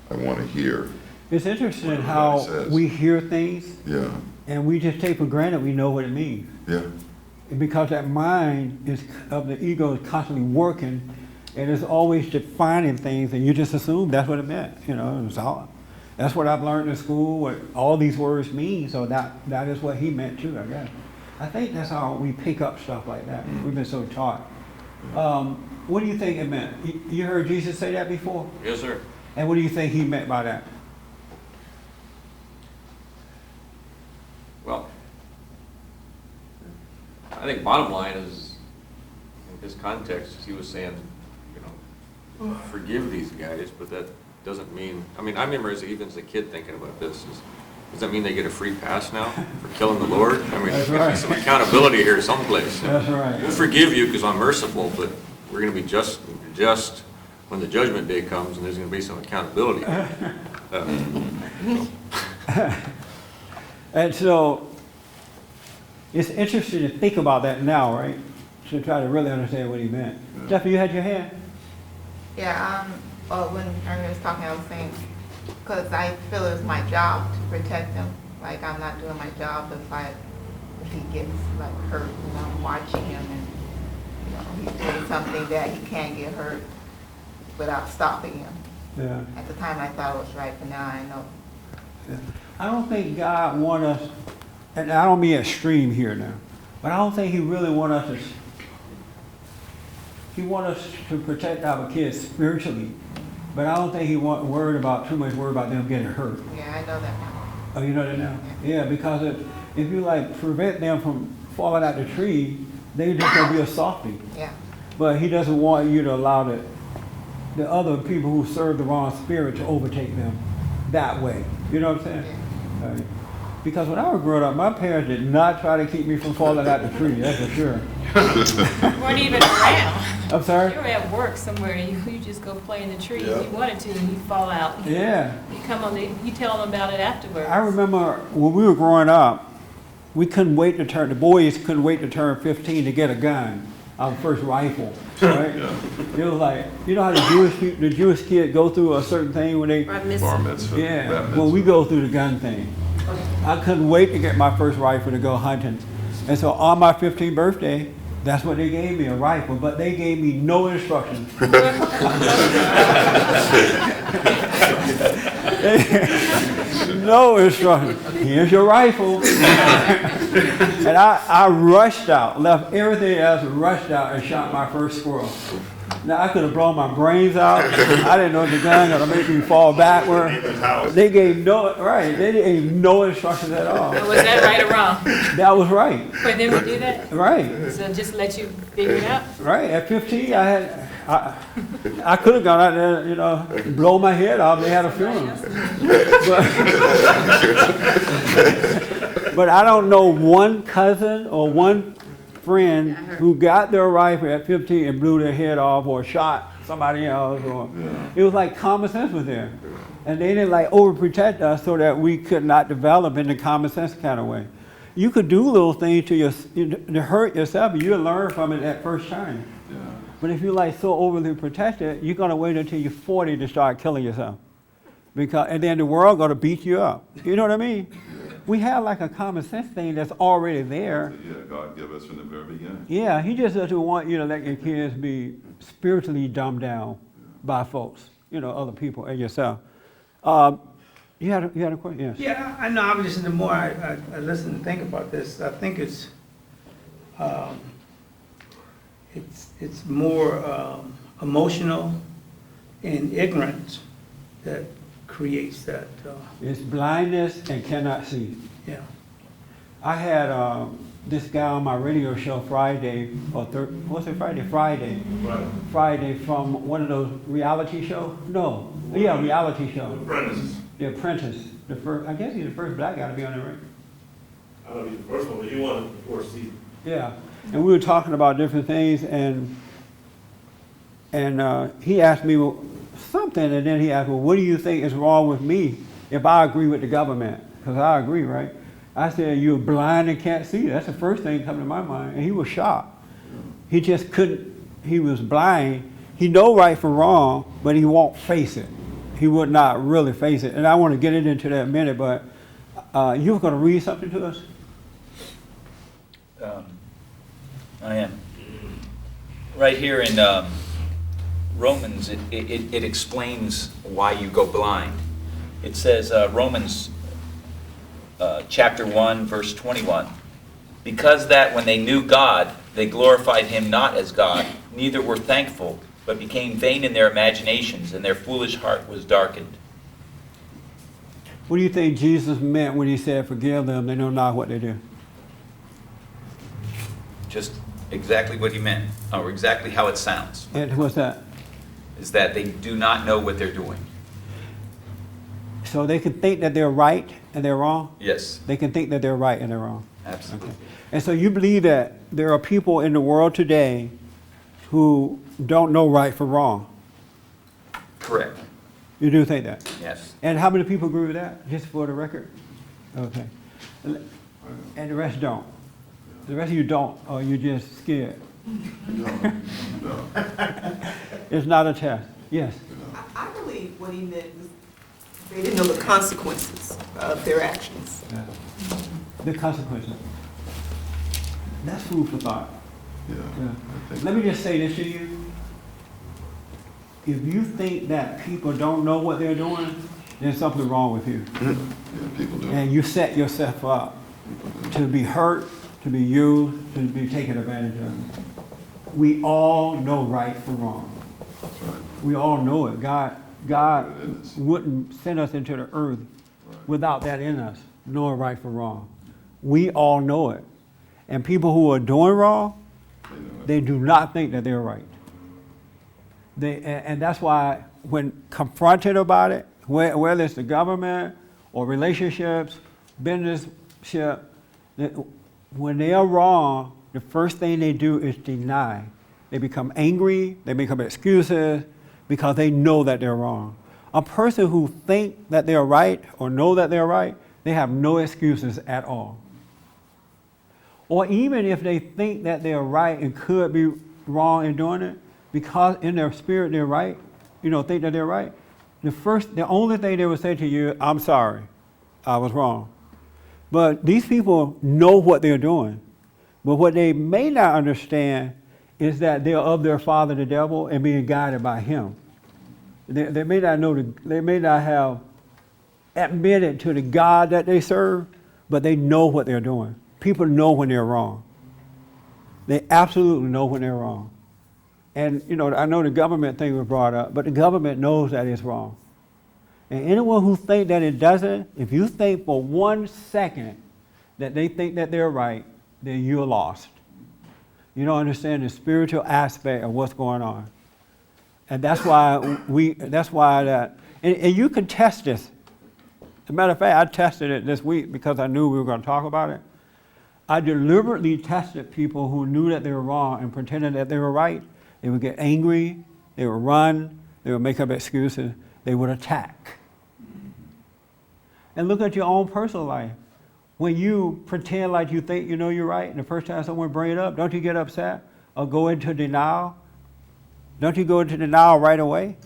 I want to hear. It's interesting what how everybody says. we hear things Yeah, and we just take for granted we know what it means. yeah. And because that mind of the ego is constantly working and is always defining things, and you just assume that's what it meant. You know, that's what I've learned in school, what all these words mean, so that is what he meant too, I guess. I think that's how we pick up stuff like that. We've been so taught. What do you think it meant? You heard Jesus say that before? Yes, sir. And what do you think he meant by that? Well, I think bottom line is, in this context, he was saying, you know, forgive these guys, but that doesn't mean, I mean, I remember even as a kid thinking about this, does that mean they get a free pass now for killing the Lord? I mean, That's there's right. some accountability here someplace. That's right. We'll forgive you because I'm merciful, but we're going to be just when the judgment day comes, and there's going to be some accountability. And so, it's interesting to think about that now, right? To try to really understand what he meant. Jeffrey, you had your hand? Yeah, well, when Ernie was talking, I was saying, because I feel it's my job to protect him. Like, I'm not doing my job if he gets like hurt, you know, I'm watching him and, you know, he's doing something that he can't get hurt without stopping him. Yeah. At the time I thought it was right, but now I know. I don't think God wants us, and I don't mean extreme here now, but I don't think he really wants us to, he wants us to protect our kids spiritually, but I don't think he wants too much worried about them getting hurt. Yeah, I know that now. Oh, you know that now? Yeah, because if you like prevent them from falling out the tree, they just gonna be a softie. Yeah. But he doesn't want you to allow the other people who serve the wrong spirit to overtake them that way. You know what I'm saying? Right. Because when I was growing up, my parents did not try to keep me from falling out the tree, that's for sure. You weren't even around. I'm sorry? You were at work somewhere, you just go play in the tree Yeah. if you wanted to, and you fall out. Yeah. You tell them about it afterwards. I remember when we were growing up, the boys couldn't wait to turn 15 to get a gun. our first rifle, right? It was like, you know how the Jewish kid go through a certain thing when they Bar mitzvah. yeah. bat Well, we mitzvah. go through the gun thing. I couldn't wait to get my first rifle to go hunting, and so on my 15th birthday, that's what they gave me, a rifle, but they gave me no instructions. No instructions. Here's your rifle. And I rushed out, left everything else, rushed out and shot my first squirrel. Now, I could have blown my brains out. I didn't know the gun was going to make me fall backward. They gave they gave no instructions at all. So was that right or wrong? That was right. For them to do that? Right. So just let you figure it out? Right. At 15, I could have gone out there, you know, blow my head off. They had a funeral. But I don't know one cousin or one friend who got their rifle at 15 and blew their head off or shot somebody else. Or it was like common sense was there. And they didn't like overprotect us so that we could not develop in the common sense kind of way. You could do little things to hurt yourself, but you'll learn from it that first time. But if you're like so overly protected, you're gonna wait until you're 40 to start killing yourself. And then the world gonna beat you up. You know what I mean? We have like a common sense thing that's already there. Yeah, God gave us from the very beginning. Yeah, he just doesn't want you to let your kids be spiritually dumbed down by folks, you know, other people and yourself. You had a question? Yes. Yeah, I know. I was just the more I listen and think about this, I think it's more emotional and ignorance that creates that. It's blindness and cannot see. Yeah. I had this guy on my radio show Friday, what's it Friday? Friday. Right. Friday from one of those reality shows? No. Yeah, reality show. The Apprentice. The Apprentice. I guess he's the first black guy to be on there, right? I don't know if he's the first one, but he won the fourth season. Yeah. And we were talking about different things, and he asked me something, and then he asked, well, what do you think is wrong with me if I agree with the government? Because I agree, right? I said, you're blind and can't see. That's the first thing that comes to my mind. And he was shocked. He just couldn't, he was blind. He know right from wrong, but he won't face it. He would not really face it. And I want to get into that in a minute, but you were going to read something to us? I am. Right here in Romans, it explains why you go blind. It says, Romans chapter 1, verse 21, because that when they knew God, they glorified him not as God, neither were thankful, but became vain in their imaginations, and their foolish heart was darkened. What do you think Jesus meant when he said, forgive them, they know not what they do? Just exactly what he meant, or exactly how it sounds, And what's that? is that they do not know what they're doing. So they can think that they're right and they're wrong? Yes, They can think that they're right and they're wrong. absolutely. And so you believe that there are people in the world today who don't know right from wrong? Correct. You do think that? Yes. And how many people agree with that, just for the record? Okay. And the rest don't? The rest of you don't, or you're just scared? No. It's not a test. Yes? I believe what he meant was they didn't know the consequences of their actions. The consequences. That's food for thought. Yeah. Let me just say this to you. If you think that people don't know what they're doing, there's something wrong with you. Yeah, people do. And you set yourself up to be hurt, to be used, to be taken advantage of. We all know right from wrong. That's right. We all know it. God wouldn't send us into the earth without that in us, knowing right from wrong. We all know it. And people who are doing wrong, they do not think that they're right. And that's why when confronted about it, whether it's the government or relationships, business, when they are wrong, the first thing they do is deny. They become angry, they become excuses because they know that they're wrong. A person who thinks that they're right or know that they're right, they have no excuses at all. Or even if they think that they're right and could be wrong in doing it, because in their spirit they're right, think that they're right, the only thing they would say to you, I'm sorry, I was wrong. But these people know what they're doing. But what they may not understand is that they're of their father, the devil, and being guided by him. They may not know, they may not have admitted to the God that they serve, but they know what they're doing. People know when they're wrong. They absolutely know when they're wrong. And, I know the government thing was brought up, but the government knows that it's wrong. And anyone who thinks that it doesn't, if you think for 1 second that they think that they're right, then you're lost. You don't understand the spiritual aspect of what's going on. And that's why and you can test this. As a matter of fact, I tested it this week because I knew we were going to talk about it. I deliberately tested people who knew that they were wrong and pretended that they were right. They would get angry, they would run, they would make up excuses, they would attack. And look at your own personal life. When you pretend like you think you know you're right, and the first time someone brings it up, don't you get upset or go into denial? Don't you go into denial right away?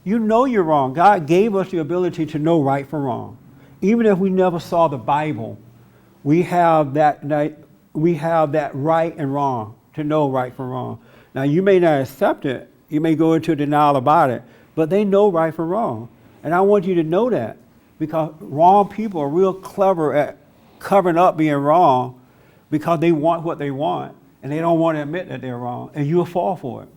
You know you're wrong. God gave us the ability to know right from wrong. Even if we never saw the Bible, we have that right and wrong, to know right from wrong. Now, you may not accept it. You may go into denial about it, but they know right from wrong. And I want you to know that, because wrong people are real clever at covering up being wrong because they want what they want, and they don't want to admit that they're wrong, and you'll fall for it.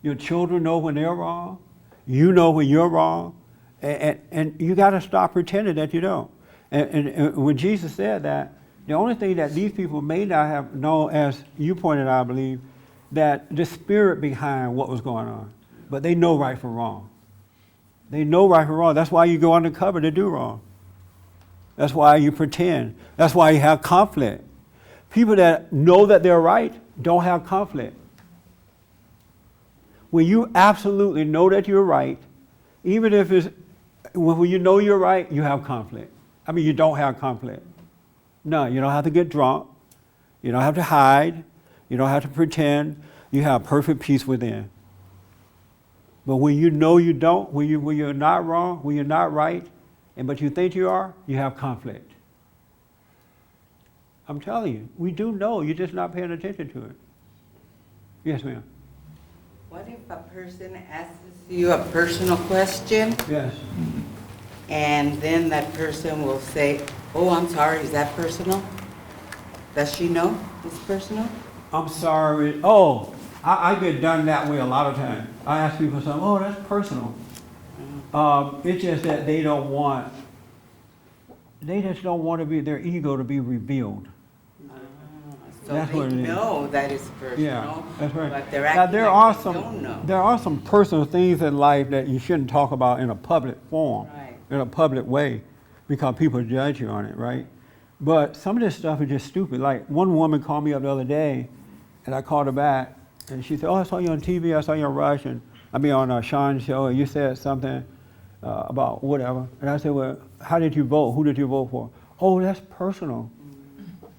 Your children know when they're wrong. You know when you're wrong. And you got to stop pretending that you don't. And when Jesus said that, the only thing that these people may not have known, as you pointed out, I believe, that the spirit behind what was going on. But they know right from wrong. They know right from wrong. That's why you go undercover to do wrong. That's why you pretend. That's why you have conflict. People that know that they're right don't have conflict. When you absolutely know that you're right, even if it's, when you know you're right, you have conflict. I mean, you don't have conflict. No, you don't have to get drunk. You don't have to hide. You don't have to pretend. You have perfect peace within. But when you know you don't, when you're not wrong, when you're not right, but you think you are, you have conflict. I'm telling you, we do know. You're just not paying attention to it. Yes, ma'am. What if a person asks you a personal question? Yes. And then that person will say, oh, I'm sorry, is that personal? Does she know it's personal? I'm sorry. Oh, I get done that way a lot of times. I ask people something, oh, that's personal. It's just that they just don't want to be, their ego to be revealed. So That's they what it is. know that it's personal. Yeah, that's right. But they're Now, acting there like are they some don't know. there are some personal things in life that you shouldn't talk about in a public forum, Right. in a public way, because people judge you on it, right? But some of this stuff is just stupid. Like, one woman called me up the other day, and I called her back, and she said, oh, I saw you on TV, I saw you on Rush, and I mean on Sean's show, and you said something about whatever. And I said, well, how did you vote? Who did you vote for? Oh, that's personal.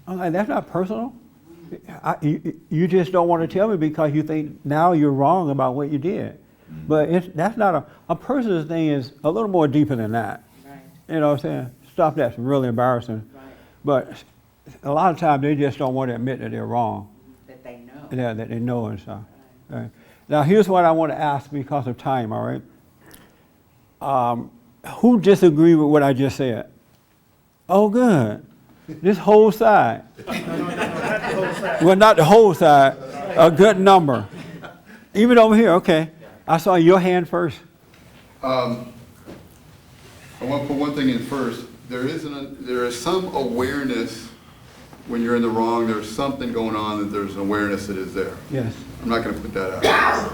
I'm like, that's not personal. You just don't want to tell me because you think now you're wrong about what you did. But that's not a person's thing is a little more deeper than that. Right. You know what I'm saying? Stuff that's really embarrassing. Right. But a lot of times they just don't want to admit that they're wrong. That they know. Yeah, that they know and stuff. Right. Now here's what I want to ask because of time, all right? Who disagreed with what I just said? Oh, good. This whole side. Well, not the whole side, a good number. Even over here, okay. I saw your hand first. I want to put one thing in first. There is some awareness when you're in the wrong. There's something going on that there's an awareness that is there. Yes. I'm not going to put that out.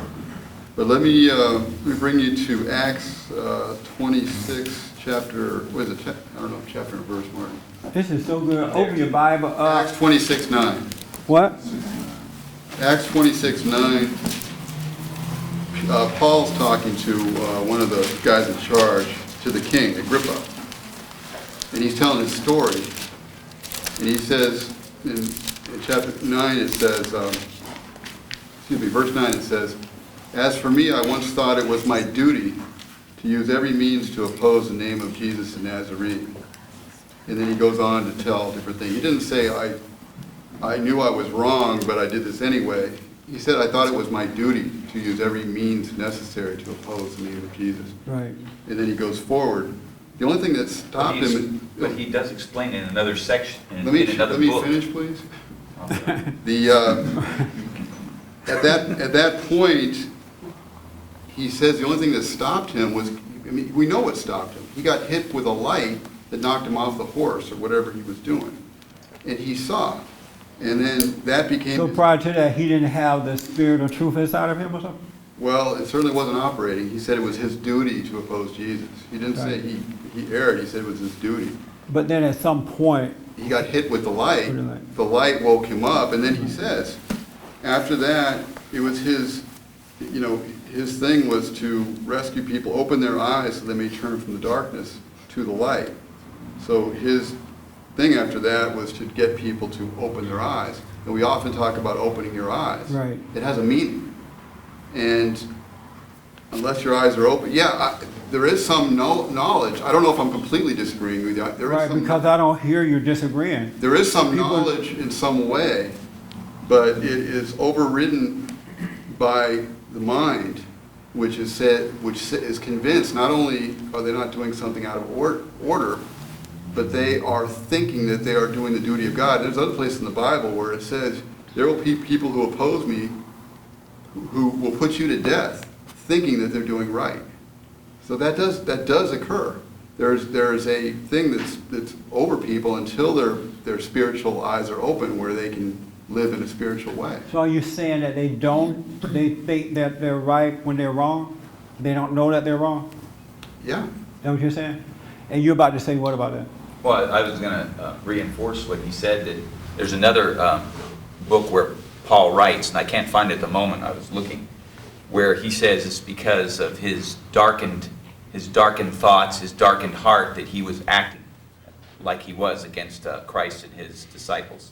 But let me bring you to Acts 26, chapter, what is it? I don't know, chapter and verse, Martin. This is so good. Open your Bible up. Acts 26:9. What? Acts 26:9. Paul's talking to one of the guys in charge, to the king, Agrippa. And he's telling his story. And he says, in chapter 9, it says, verse 9, it says, "As for me, I once thought it was my duty to use every means to oppose the name of Jesus the Nazarene." And then he goes on to tell different things. He didn't say, I knew I was wrong, but I did this anyway. He said, I thought it was my duty to use every means necessary to oppose the name of Jesus. Right. And then he goes forward. The only thing that stopped him... But he does explain in another section, in Let me another book. finish, please. At that point, he says the only thing that stopped him was, I mean, we know what stopped him. He got hit with a light that knocked him off the horse or whatever he was doing. And he saw. And then that became... So prior to that, he didn't have the spirit of truth inside of him or something? Well, it certainly wasn't operating. He said it was his duty to oppose Jesus. He didn't say he erred. He said it was his duty. But then at some point... He got hit with the light. The light woke him up. And then he says, after that, it was his, his thing was to rescue people, open their eyes so they may turn from the darkness to the light. So his thing after that was to get people to open their eyes. And we often talk about opening your eyes. Right. It has a meaning. And unless your eyes are open, there is some knowledge. I don't know if I'm completely disagreeing with you. Because I don't hear you disagreeing. There is some knowledge in some way, but it is overridden by the mind, which is convinced not only are they not doing something out of order, but they are thinking that they are doing the duty of God. There's other places in the Bible where it says, there will be people who oppose me who will put you to death, thinking that they're doing right. So that does occur. There's a thing that's over people until their spiritual eyes are open, where they can live in a spiritual way. So are you saying that they think that they're right when they're wrong? They don't know that they're wrong? Yeah. Is that what you're saying? And you're about to say what about that? Well, I was going to reinforce what he said, that there's another book where Paul writes, and I can't find it at the moment, I was looking, where he says it's because of his darkened thoughts, his darkened heart, that he was acting like he was against Christ and his disciples.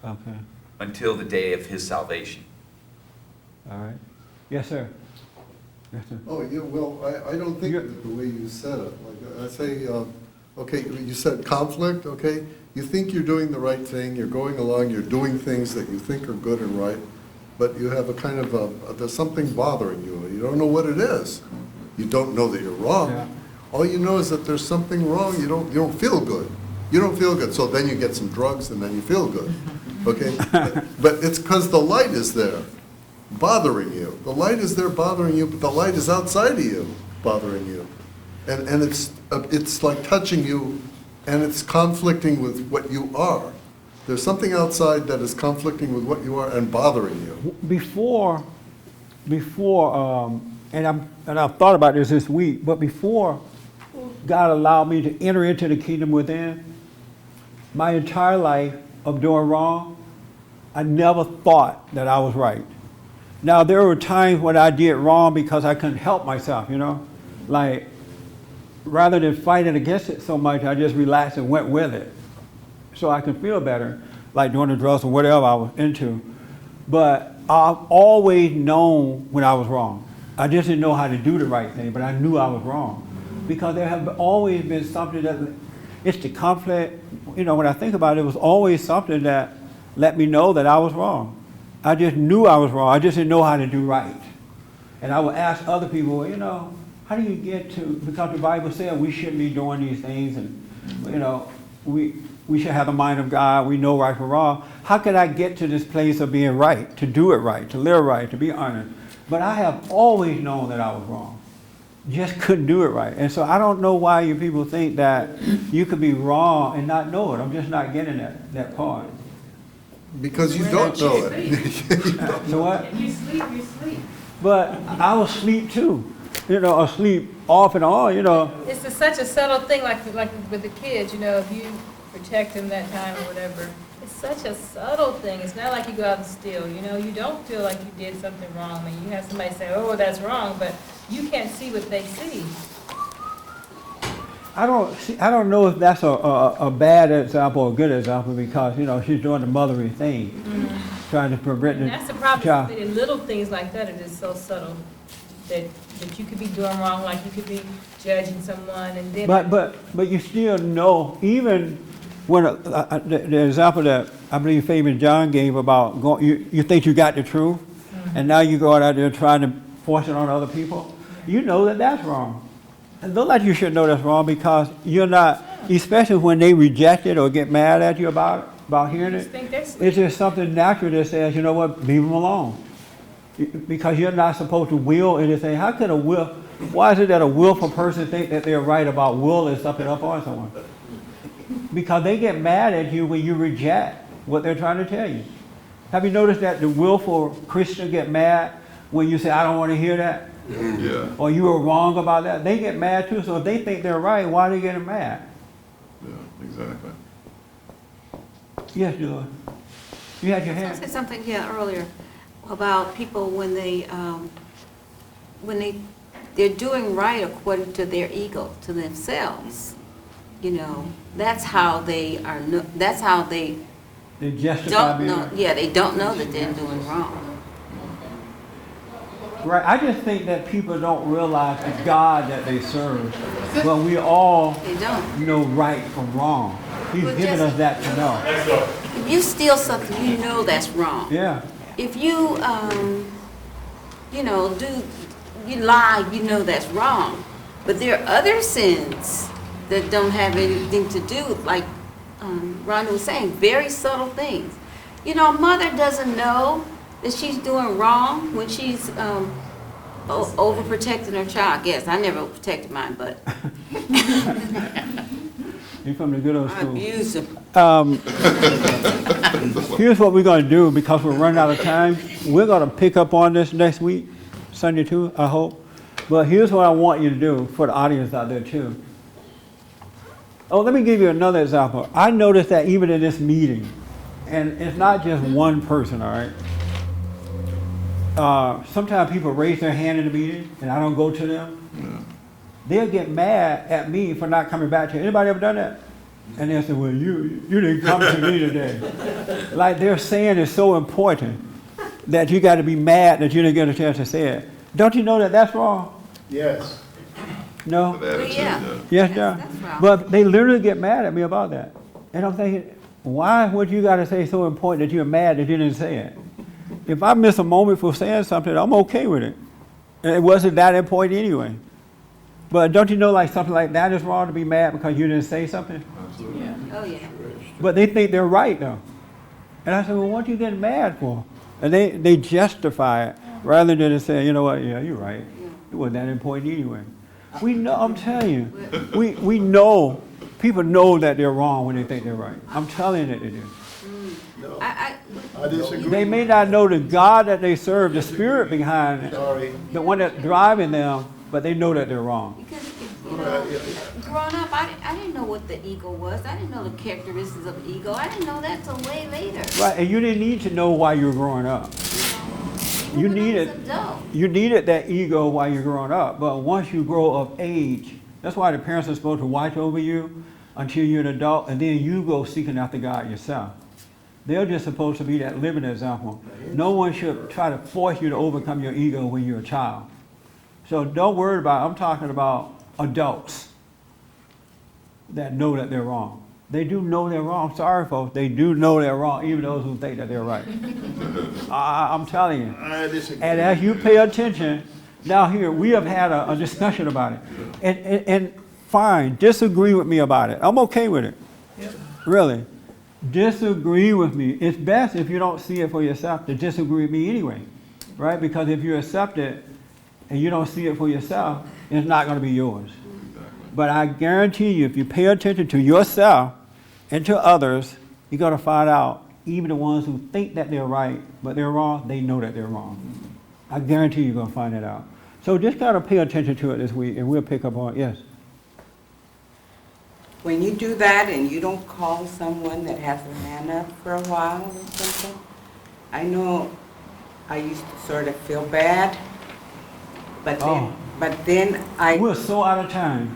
Okay. Until the day of his salvation. All right. Yes, sir. Yes, sir. Oh, yeah, well, I don't think that the way you said it. Like I say, okay, you said conflict, okay? You think you're doing the right thing, you're going along, you're doing things that you think are good and right, but you have a kind of there's something bothering you. You don't know what it is. You don't know that you're wrong. Yeah. All you know is that there's something wrong. You don't feel good. You don't feel good. So then you get some drugs and then you feel good. Okay? But it's because the light is there bothering you. The light is there bothering you, but the light is outside of you bothering you. And it's like touching you, and it's conflicting with what you are. There's something outside that is conflicting with what you are and bothering you. Before, and I've thought about this week, but before God allowed me to enter into the kingdom within, my entire life of doing wrong, I never thought that I was right. Now, there were times when I did wrong because I couldn't help myself, like, rather than fighting against it so much, I just relaxed and went with it so I could feel better, like doing the drugs or whatever I was into. But I've always known when I was wrong. I just didn't know how to do the right thing, but I knew I was wrong. Because there have always been something that, it's the conflict, when I think about it, it was always something that let me know that I was wrong. I just knew I was wrong. I just didn't know how to do right. And I would ask other people, how do you get to, because the Bible said we shouldn't be doing these things, and we should have the mind of God, we know right from wrong. How could I get to this place of being right, to do it right, to live right, to be honest? But I have always known that I was wrong. Just couldn't do it right. And so I don't know why you people think that you could be wrong and not know it. I'm just not getting that part. Because you don't know it. So what? If you sleep, you sleep. But I was asleep too. Asleep off and on, It's such a subtle thing, like with the kids, if you protect them that time or whatever. It's such a subtle thing. It's not like you go out and steal, you don't feel like you did something wrong. I mean, you have somebody say, oh, that's wrong, but you can't see what they see. I don't know if that's a bad example or a good example, because, she's doing the mothery thing. Mm-hmm. trying to prevent And the that's the problem, child. that in little things like that, it is so subtle, that you could be doing wrong, like you could be judging someone, and then. But you still know, even when, the example that I believe Fabian John gave about, you think you got the truth, and now you go out there trying to force it on other people, you know that that's wrong. And don't like you should know that's wrong, because you're not, especially when they reject it or get mad at you about hearing it, it's just something natural that says, you know what, leave them alone. Because you're not supposed to will anything. How could why is it that a willful person think that they're right about willing something up on someone? Because they get mad at you when you reject what they're trying to tell you. Have you noticed that the willful Christian get mad when you say, I don't want to hear that? Yeah. Or you were wrong about that? They get mad too, so if they think they're right, why are they getting mad? Yeah, exactly. Yes, Julie. You had your I hand. said something, earlier about people when they're doing right according to their ego, to themselves. You know, that's how they are, that's how they justify don't being know, right. they don't know that they're doing wrong. Right, I just think that people don't realize the God that they serve. But we all know right from wrong. He's Well, given just- us that to know. If you steal something, you know that's wrong. Yeah. If you, you lie, you know that's wrong. But there are other sins that don't have anything to do with, like Rhonda was saying, very subtle things. You know, a mother doesn't know that she's doing wrong when she's overprotecting her child. I guess I never protected mine, but You're from the good old I school. abuse them. Here's what we're going to do, because we're running out of time. We're going to pick up on this next week, Sunday too, I hope. But here's what I want you to do for the audience out there too. Oh, let me give you another example. I noticed that even in this meeting, and it's not just one person, all right? Sometimes people raise their hand in the meeting, and I don't go to them. They'll get mad at me for not coming back to you. Anybody ever done that? And they'll say, well, you didn't come to me today. Like they're saying it's so important that you got to be mad that you didn't get a chance to say it. Don't you know that that's wrong? Yes. No? Yeah. Yes, John. That's wrong. But they literally get mad at me about that. And I'm thinking, why would you got to say so important that you're mad that you didn't say it? If I miss a moment for saying something, I'm okay with it. And it wasn't that important anyway. But don't you know, like something like that is wrong to be mad because you didn't say something? Oh, yeah. But they think they're right though. And I said, well, what are you getting mad for? And they justify it rather than just saying, you know what, yeah, you're right. It wasn't that important anyway. We know, I'm telling you, we know, people know that they're wrong when they think they're right. I'm telling you that they do. I disagree. They may not know the God that they serve, the spirit behind it, the one that's driving them, but they know that they're wrong. Growing up, I didn't know what the ego was. I didn't know the characteristics of ego. I didn't know that till way later. Right, and you didn't need to know why you were growing up. You needed that ego while you're growing up, but once you grow of age, that's why the parents are supposed to watch over you until you're an adult, and then you go seeking after God yourself. They're just supposed to be that living example. No one should try to force you to overcome your ego when you're a child. So don't worry about it. I'm talking about adults that know that they're wrong. They do know they're wrong. I'm sorry, folks. They do know they're wrong, even those who think that they're right. I'm telling you. I disagree. And as you pay attention, now here, we have had a discussion about it. And fine, disagree with me about it. I'm okay with it. Really. Disagree with me. It's best if you don't see it for yourself to disagree with me anyway. Right? Because if you accept it and you don't see it for yourself, it's not going to be yours. But I guarantee you, if you pay attention to yourself and to others, you're going to find out, even the ones who think that they're right, but they're wrong, they know that they're wrong. I guarantee you're going to find it out. So just kind of pay attention to it this week, and we'll pick up on it. Yes? When you do that and you don't call someone that has their man up for a while or something, I know I used to sort of feel bad, but then I... We're so out of time.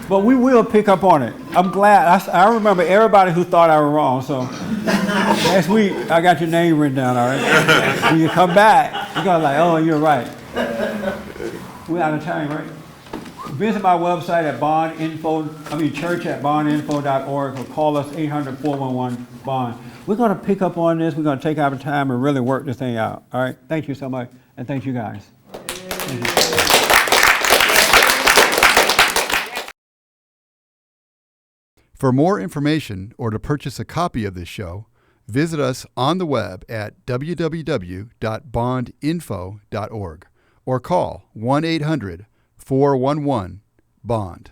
But we will pick up on it. I'm glad. I remember everybody who thought I was wrong, so Next week, I got your name written down, all right? When you come back, you're gonna like, oh, you're right. We're out of time, right? Visit my website at church@bondinfo.org, or call us 800-411-BOND. We're gonna pick up on this. We're gonna take our time and really work this thing out, all right? Thank you so much, and thank you guys. Thank you. For more information or to purchase a copy of this show, visit us on the web at www.bondinfo.org or call 1-800-411-BOND.